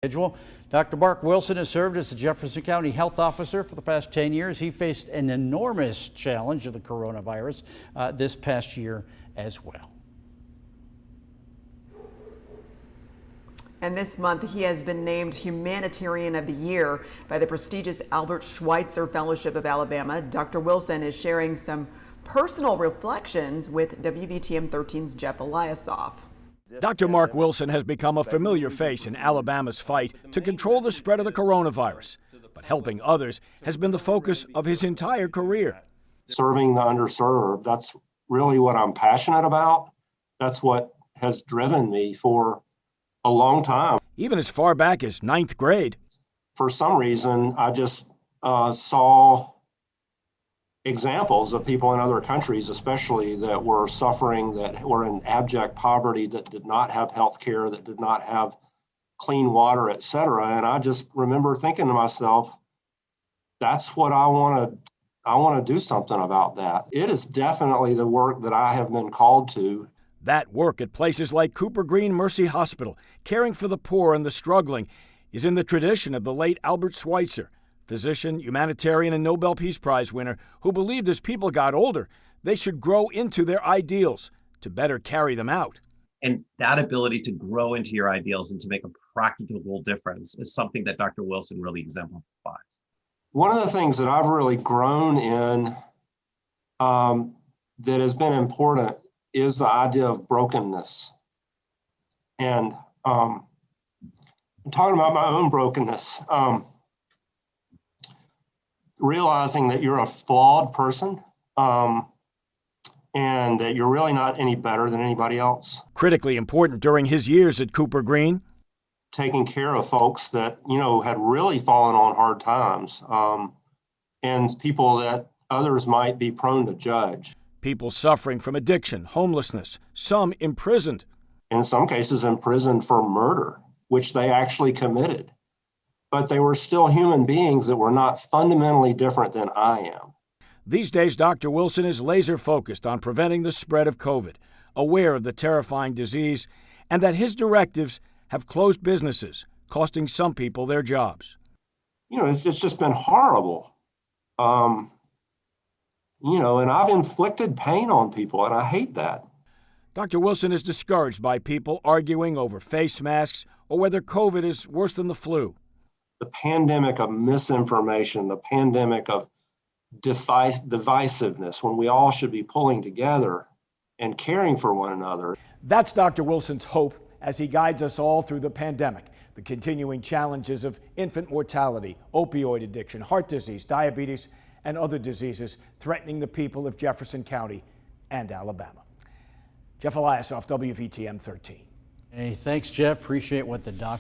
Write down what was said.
Schedule. Dr. Mark Wilson has served as the Jefferson County Health Officer for the past 10 years. He faced an enormous challenge of the coronavirus this past year as well. And this month, he has been named Humanitarian of the Year by the prestigious Albert Schweitzer Fellowship of Alabama. Dr. Wilson is sharing some personal reflections with WVTM 13's Jeff Eliasoff. Dr. Mark Wilson has become a familiar face in Alabama's fight to control the spread of the coronavirus, but helping others has been the focus of his entire career. Serving the underserved, that's really what I'm passionate about. That's what has driven me for a long time. Even as far back as 9th grade. For some reason, I just saw examples of people in other countries, especially that were suffering, that were in abject poverty, that did not have health care, that did not have clean water, etc. And I just remember thinking to myself, that's what I want to do something about that. It is definitely the work that I have been called to. That work at places like Cooper Green Mercy Hospital, caring for the poor and the struggling, is in the tradition of the late Albert Schweitzer, physician, humanitarian, and Nobel Peace Prize winner, who believed as people got older, they should grow into their ideals to better carry them out. And that ability to grow into your ideals and to make a practical difference is something that Dr. Wilson really exemplifies. One of the things that I've really grown in that has been important is the idea of brokenness. And I'm talking about my own brokenness. Realizing that you're a flawed person and that you're really not any better than anybody else. Critically important during his years at Cooper Green. Taking care of folks that, had really fallen on hard times and people that others might be prone to judge. People suffering from addiction, homelessness, some imprisoned. In some cases imprisoned for murder, which they actually committed. But they were still human beings that were not fundamentally different than I am. These days, Dr. Wilson is laser focused on preventing the spread of COVID, aware of the terrifying disease, and that his directives have closed businesses, costing some people their jobs. It's just been horrible. And I've inflicted pain on people, and I hate that. Dr. Wilson is discouraged by people arguing over face masks or whether COVID is worse than the flu. The pandemic of misinformation, the pandemic of divisiveness, when we all should be pulling together and caring for one another. That's Dr. Wilson's hope as he guides us all through the pandemic, the continuing challenges of infant mortality, opioid addiction, heart disease, diabetes, and other diseases threatening the people of Jefferson County and Alabama. Jeff Eliasoff, WVTM 13. Hey, thanks, Jeff. Appreciate what the doctor